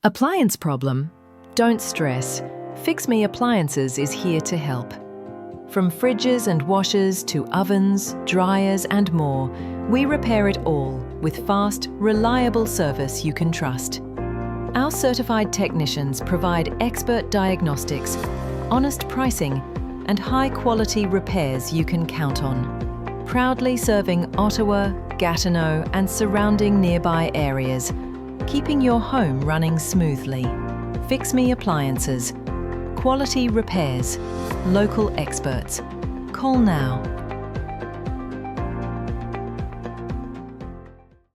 Appliance problem? Don't stress. FixMe Appliances is here to help. From fridges and washers to ovens, dryers and more, we repair it all with fast, reliable service you can trust. Our certified technicians provide expert diagnostics, honest pricing, and high-quality repairs you can count on. Proudly serving Ottawa, Gatineau and surrounding nearby areas, keeping your home running smoothly. FixMe Appliances. Quality repairs. Local experts. Call now